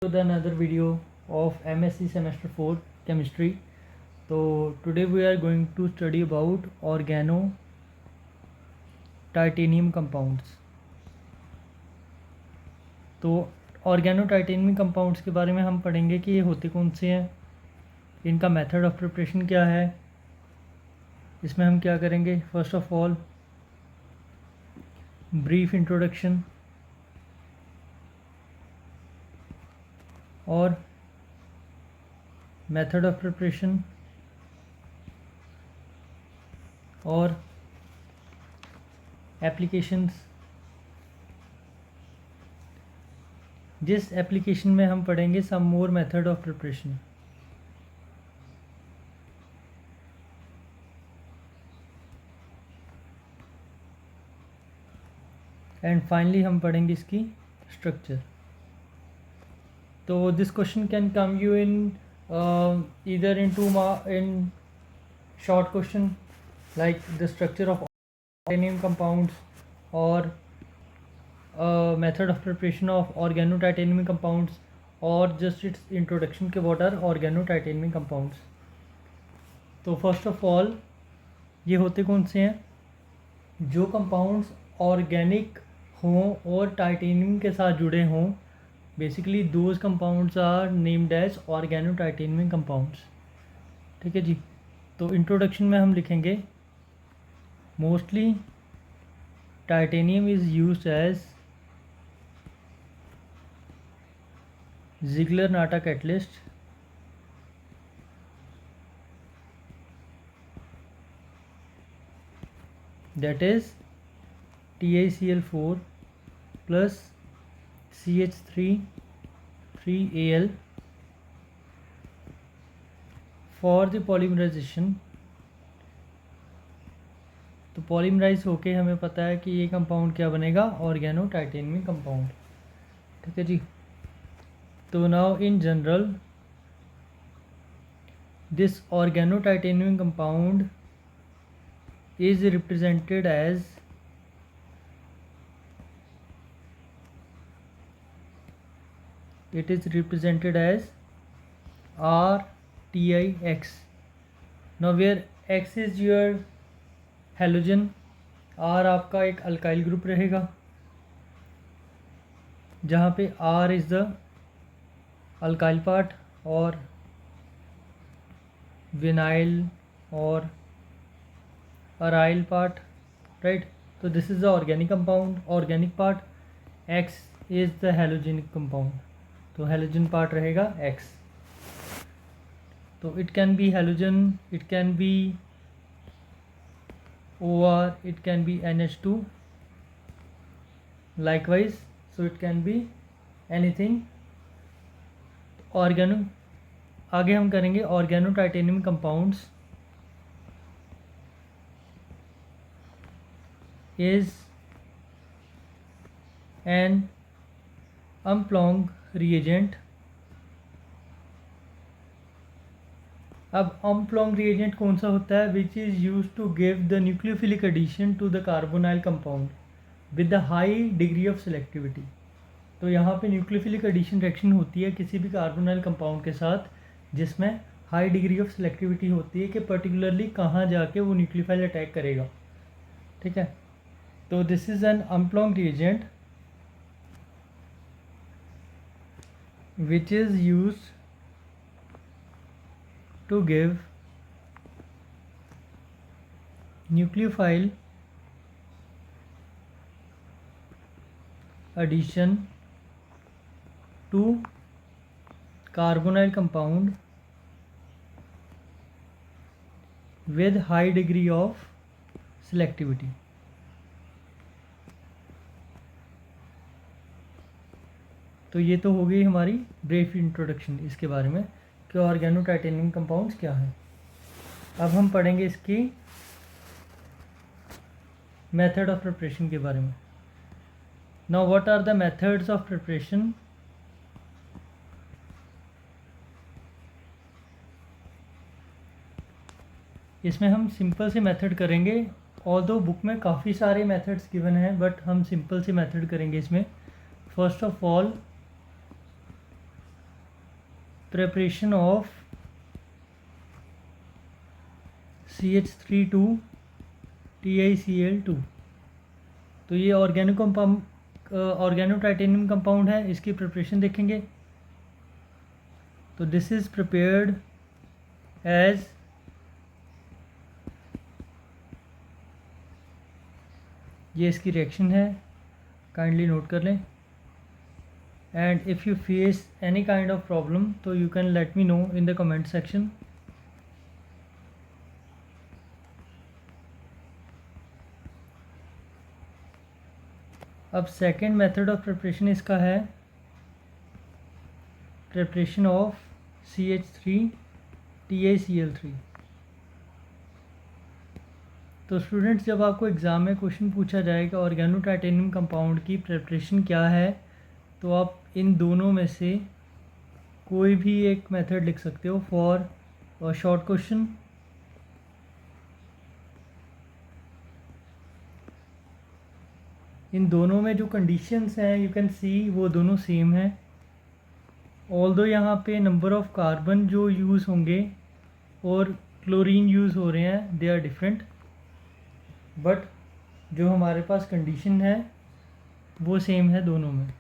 With another video of MSc semester 4 chemistry. So today we are going to study about organo titanium compounds. तो oregano titanium compounds के बारे में हम पढ़ेंगे कि ये होते कौन से हैं, इनका मेथड ऑफ प्रिपरेशन क्या है, इसमें हम क्या करेंगे. First of all brief introduction और मेथड ऑफ प्रिपरेशन और एप्लीकेशंस. जिस एप्लीकेशन में हम पढ़ेंगे some more method of preparation. And finally हम पढ़ेंगे इसकी स्ट्रक्चर. तो this question can come you in either in short question like the structure of titanium compounds or method of preparation of organotitanium compounds or just its introduction के what are organotitanium compounds. तो first of all ये होते कौन से हैं, जो compounds organic हों और टाइटेनियम के साथ जुड़े हों. Basically those compounds are named as organotitanium compounds. ठीक है जी. तो इंट्रोडक्शन में हम लिखेंगे mostly titanium is used as Ziegler-Natta catalyst, that is TiCl4 plus CH3 Al for the polymerization. तो पॉलीमराइज होके हमें पता है कि ये कंपाउंड क्या बनेगा, ऑर्गेनो टाइटेनियम कंपाउंड. ठीक है जी. तो now in general this oregano titanium compound is represented as RTIX. now where X is your halogen, R आपका एक अल्काइल ग्रुप रहेगा, जहाँ पे R is the alkyl part और विनाइल और अराइल पार्ट. राइट. तो this is the organic compound, organic part. X is the halogenic compound. तो halogen part रहेगा X. तो it can be halogen, it can be OR, it can be NH2 likewise, so it can be anything. Organo आगे हम करेंगे organo titanium compounds is an अम्प्लॉन्ग reagent. अब अम्प्लॉन्ग reagent कौन सा होता है, which is use to give the nucleophilic addition to the carbonyl compound with the high degree of selectivity. तो यहाँ पे न्यूक्लियोफिलिक एडिशन रिएक्शन होती है किसी भी कार्बोनाइल कंपाउंड के साथ जिसमें हाई डिग्री ऑफ सेलेक्टिविटी होती है कि पर्टिकुलरली कहाँ जाके वो न्यूक्लियोफाइल अटैक करेगा. ठीक है. तो दिस इज़ एन अम्प्लॉन्ग reagent which is use to give nucleophile addition to carbonyl compound with high degree of selectivity. तो ये तो हो गई हमारी ब्रीफ इंट्रोडक्शन इसके बारे में कि ऑर्गेनो टाइटेनियम कंपाउंड्स क्या हैं. अब हम पढ़ेंगे इसकी मेथड ऑफ प्रिपरेशन के बारे में. Now what are the methods of preparation. इसमें हम सिंपल से मेथड करेंगे, ऑल्दो बुक में काफ़ी सारे मेथड्स गिवन हैं बट हम सिंपल से मेथड करेंगे इसमें. First of all preparation of CH3 TiCl2। तो ये ऑर्गेनो टाइटेनियम कंपाउंड है, इसकी प्रिपरेशन देखेंगे। तो दिस इज़ प्रिपेयर्ड एज ये इसकी रिएक्शन है, काइंडली नोट कर लें। And if you face any kind of problem तो you can let me know in the comment section. अब सेकेंड मेथड ऑफ प्रिपरेशन इसका है प्रिपरेशन ऑफ CH3 TiCl3। तो स्टूडेंट्स, जब आपको एग्ज़ाम में क्वेश्चन पूछा जाएगा ऑर्गेनो टाइटेनियम कंपाउंड की प्रिपरेशन क्या है, तो आप इन दोनों में से कोई भी एक मेथड लिख सकते हो फॉर शॉर्ट क्वेश्चन। इन दोनों में जो कंडीशंस हैं यू कैन सी वो दोनों सेम हैं। ऑल्दो यहाँ पे नंबर ऑफ कार्बन जो यूज़ होंगे और क्लोरीन यूज़ हो रहे हैं, दे आर डिफरेंट, बट जो हमारे पास कंडीशन है वो सेम है दोनों में।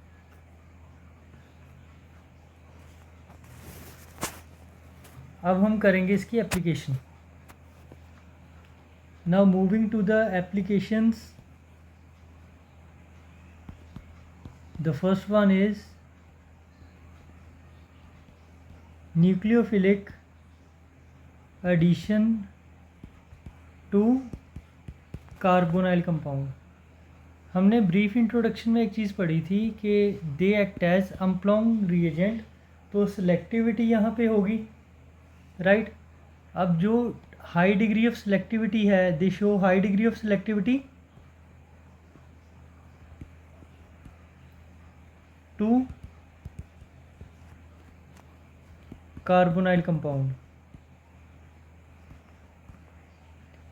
अब हम करेंगे इसकी application. Now moving to the applications, the first one is nucleophilic addition to carbonyl compound. हमने ब्रीफ इंट्रोडक्शन में एक चीज़ पढ़ी थी कि दे एक्ट एज अम्प्लॉन्ग रिएजेंट, तो सिलेक्टिविटी यहाँ पे होगी, राइट। अब जो हाई डिग्री ऑफ सिलेक्टिविटी है, they show high degree of selectivity to carbonyl compound.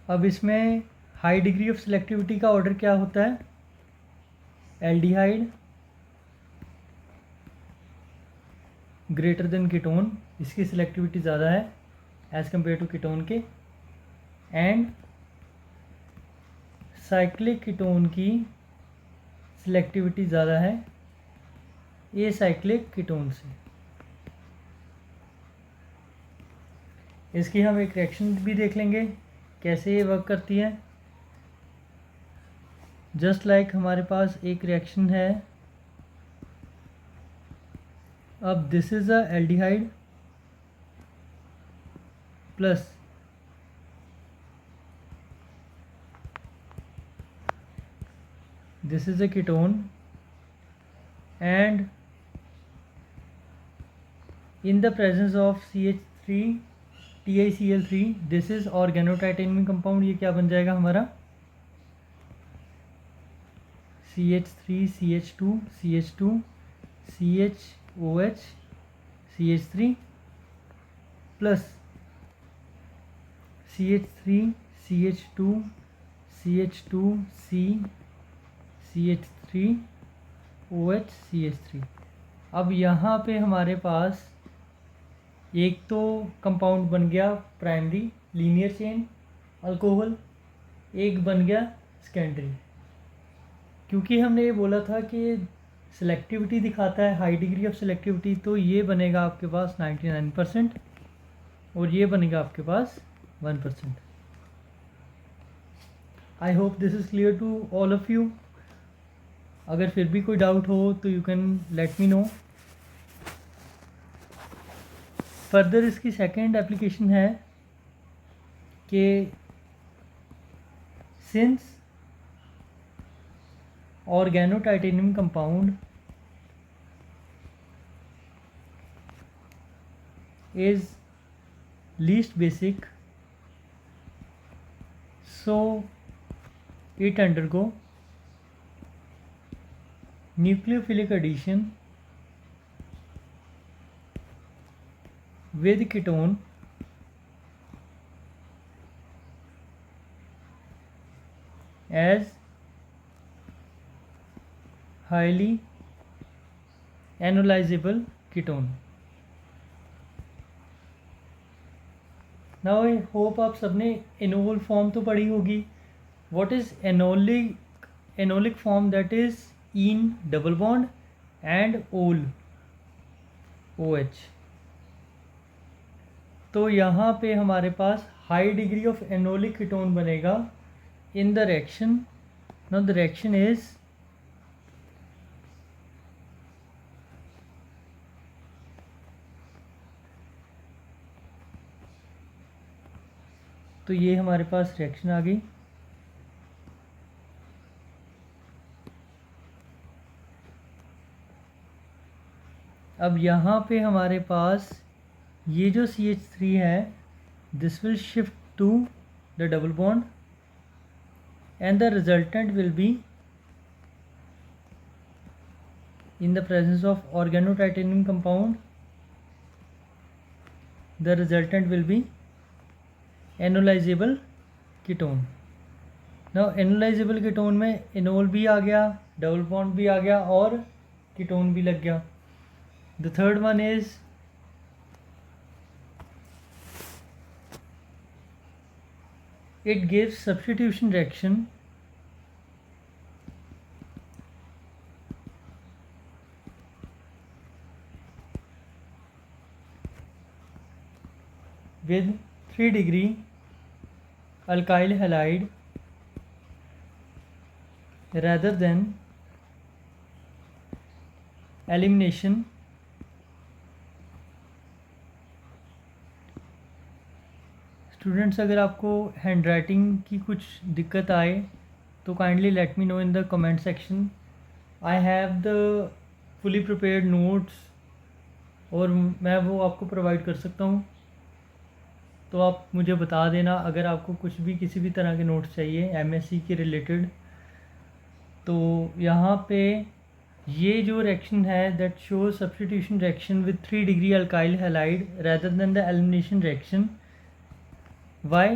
अब इसमें हाई डिग्री ऑफ सिलेक्टिविटी का ऑर्डर क्या होता है? एल्डिहाइड ग्रेटर देन कीटोन, इसकी सिलेक्टिविटी ज़्यादा है एज़ कम्पेयर टू कीटोन के, एंड साइक्लिक कीटोन की सिलेक्टिविटी ज़्यादा है एसाइक्लिक कीटोन से। इसकी हम एक रिएक्शन भी देख लेंगे कैसे ये वर्क करती है। जस्ट लाइक हमारे पास एक रिएक्शन है, अब this is a aldehyde plus this is a ketone, and in the presence of CH3 TiCl3 this is organotitanium compound। ये क्या बन जाएगा हमारा? CH3 CH2 CH2 CHOH CH3 plus CH3 CH2 CH2 C CH3 OH CH3। अब यहाँ पे हमारे पास एक तो कंपाउंड बन गया प्राइमरी लीनियर चेन अल्कोहल, एक बन गया सेकेंडरी। क्योंकि हमने ये बोला था कि सिलेक्टिविटी दिखाता है हाई डिग्री ऑफ सिलेक्टिविटी, तो ये बनेगा आपके पास 99% और ये बनेगा आपके पास 1%। I hope this is clear to all of you. अगर फिर भी कोई डाउट हो तो you can let me know. Further इसकी सेकेंड एप्लीकेशन है कि since oregano titanium compound is least basic, so it undergo nucleophilic addition with ketone as highly analyzable ketone। Now I hope आप सबने एनोल फॉर्म तो पढ़ी होगी. What is enolic form? That is in double bond and ol OH. तो यहाँ पे हमारे पास high degree of enolic ketone बनेगा in the reaction. Now the reaction is तो ये हमारे पास रिएक्शन आ गई. अब यहाँ पे हमारे पास ये जो CH3 है, this will shift to the double bond and the resultant will be in the presence of organotitanium compound, the resultant will be enolizable ketone. Now enolizable ketone में enol भी आ गया, double bond भी आ गया और ketone भी लग गया. The third one is it gives substitution reaction with 3 degree alkyl halide rather than elimination students, अगर आपको हैंड राइटिंग की कुछ दिक्कत आए तो kindly let me know in the comment section. I have the fully prepared notes और मैं वो आपको प्रोवाइड कर सकता हूँ. तो आप मुझे बता देना अगर आपको कुछ भी किसी भी तरह के नोट्स चाहिए MSc के रिलेटेड. तो यहाँ पे ये जो रिएक्शन है that show substitution reaction with 3 degree alkyl halide rather than the elimination reaction. Why?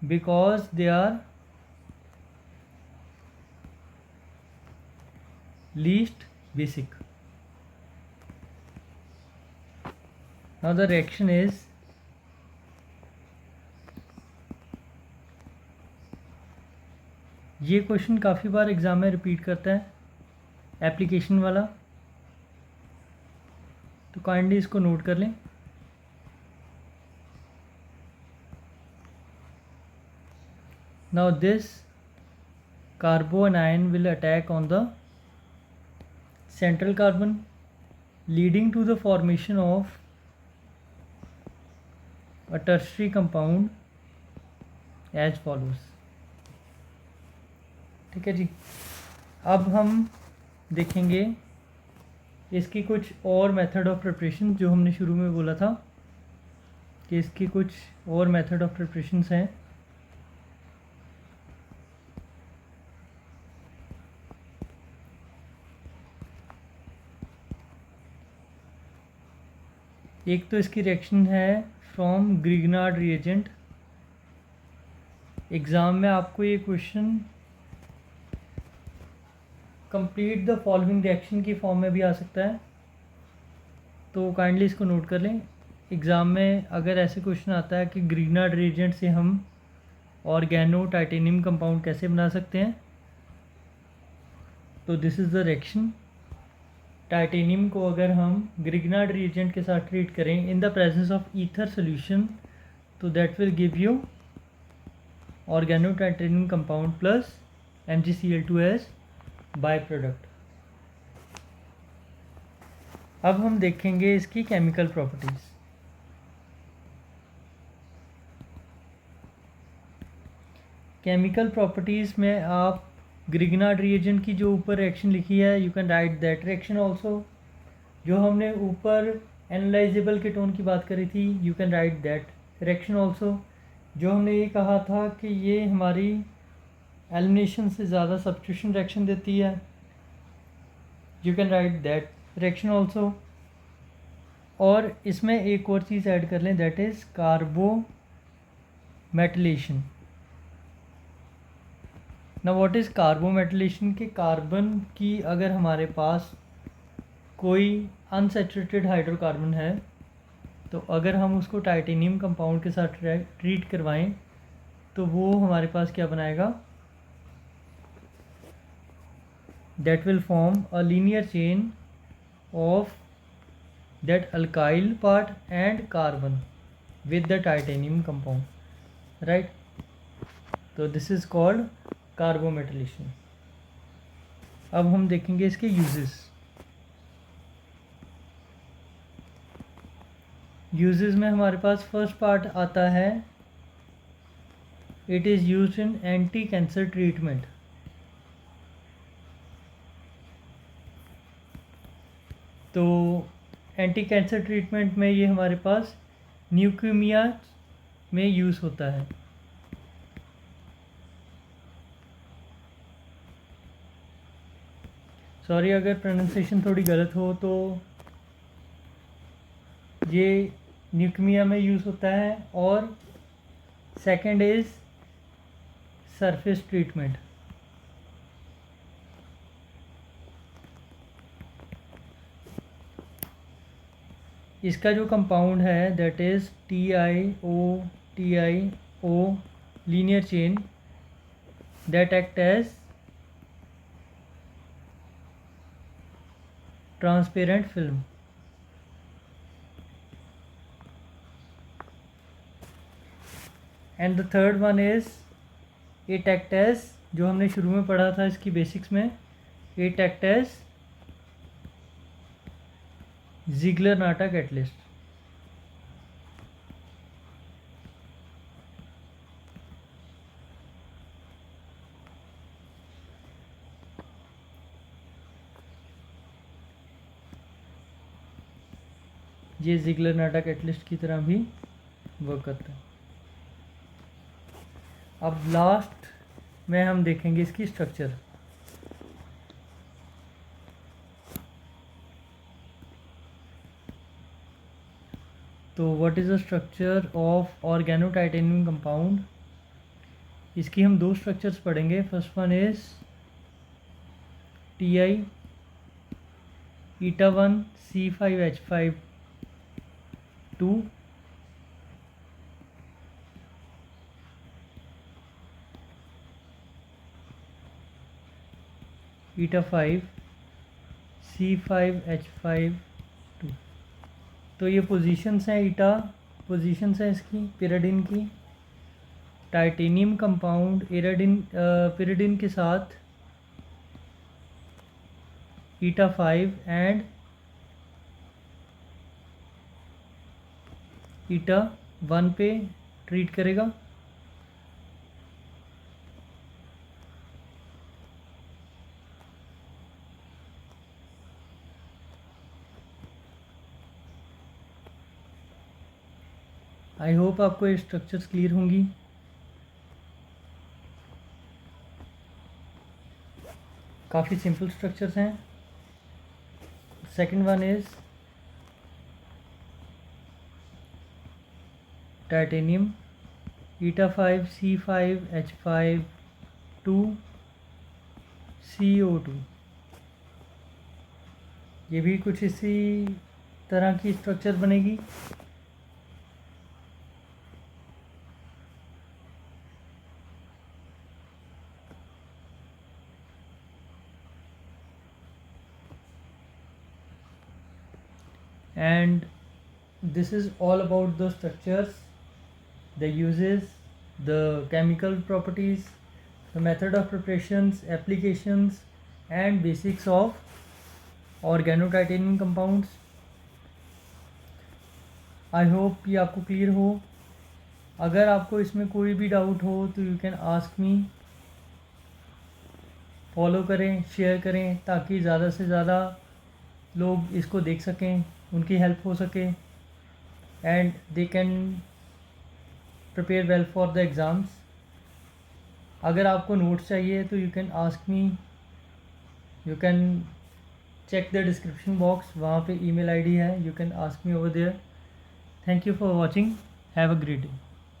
Because they are least basic. Now the reaction is ये क्वेश्चन काफ़ी बार एग्ज़ाम में रिपीट करता है, एप्लीकेशन वाला, तो काइंडली इसको नोट कर लें. Now this carbanion will attack on the central carbon, leading to the formation of a tertiary compound as follows. ठीक है जी. अब हम देखेंगे इसकी कुछ और मेथड ऑफ प्रिपरेशन, जो हमने शुरू में बोला था कि इसकी कुछ और मेथड ऑफ प्रिपरेशंस हैं. एक तो इसकी रिएक्शन है फ्रॉम ग्रिग्नार्ड रिएजेंट. एग्ज़ाम में आपको ये question complete the following reaction की फॉर्म में भी आ सकता है, तो काइंडली इसको नोट कर लें. एग्ज़ाम में अगर ऐसे क्वेश्चन आता है कि ग्रिग्नार्ड रिएजेंट से हम ऑर्गेनो टाइटेनियम कंपाउंड कैसे बना सकते हैं, तो this is the reaction. Titanium को अगर हम ग्रिग्नार्ड रिएजेंट के साथ ट्रीट करें in the presence of ether solution, तो that will give you organo titanium compound plus MgCl2 as by product. अब हम देखेंगे इसकी केमिकल प्रॉपर्टीज़. केमिकल प्रॉपर्टीज़ में आप ग्रिग्नार्ड रिएजेंट की जो ऊपर रिएक्शन लिखी है, you can write that reaction also. जो हमने ऊपर एनालाइजेबल कीटोन की बात करी थी, you can write that reaction also. जो हमने ये कहा था कि ये हमारी एलिमिनेशन से ज़्यादा सब्स्टिट्यूशन रिएक्शन देती है, you can write that reaction also. और इसमें एक और चीज़ ऐड कर लें, दैट इज़ कार्बोमेटिलेशन. ना व्हाट इज़ कार्बोमेटिलेशन? के कार्बन की अगर हमारे पास कोई अनसैचुरेटेड हाइड्रोकार्बन है तो अगर हम उसको टाइटेनियम कंपाउंड के साथ ट्रीट करवाएं तो वो हमारे पास क्या बनाएगा, that will form a linear chain of that alkyl part and carbon with the titanium compound, right. तो दिस इज़ कॉल्ड कार्बोमेटाइलेशन। अब हम देखेंगे इसके यूजेस। यूजेस में हमारे पास फर्स्ट पार्ट आता है, it is used in anti cancer treatment. तो एंटी कैंसर ट्रीटमेंट में ये हमारे पास ल्यूकेमिया में यूज़ होता है। सॉरी अगर प्रोनाउंसिएशन थोड़ी गलत हो, तो ये ल्यूकेमिया में यूज़ होता है। और सेकंड इज़ सरफेस ट्रीटमेंट। इसका जो कंपाउंड है that is TiO linear chain that act as transparent film. And the third one is it act as, जो हमने शुरू में पढ़ा था इसकी बेसिक्स में, it act as Ziegler Natta catalyst. ये ज़िग्लर-नाटा कैटलिस्ट की तरह भी वर्क करता है। अब लास्ट में हम देखेंगे इसकी स्ट्रक्चर। तो what is the structure of oregano titanium compound. इसकी हम दो स्ट्रक्चर्स पढ़ेंगे। First one is Ti eta1 C5H5 2 eta5 C5H5 2। तो ये पोजीशंस हैं, ईटा पोजीशंस हैं इसकी पिरिडिन की। टाइटेनियम कंपाउंड पिरिडिन के साथ eta5 एंड eta1 पे ट्रीट करेगा। आई होप आपको ये स्ट्रक्चर्स क्लियर होंगी। काफ़ी सिंपल स्ट्रक्चर्स हैं। Second one is titanium eta5 C5H5 2 CO2। ये भी कुछ इसी तरह की स्ट्रक्चर बनेगी। And this is all about the structures, the uses, the chemical properties, the method of preparations, applications and basics of organotitanium compounds। I hope ये आपको clear हो। अगर आपको इसमें कोई भी डाउट हो तो you can ask me. Follow करें, शेयर करें ताकि ज़्यादा से ज़्यादा लोग इसको देख सकें, उनकी हेल्प हो सके and they can prepare well for the exams. अगर आपको नोट्स चाहिए तो you can ask me, you can check the description box, वहाँ पे ईमेल आईडी है, you can ask me over there. Thank you for watching, have a great day.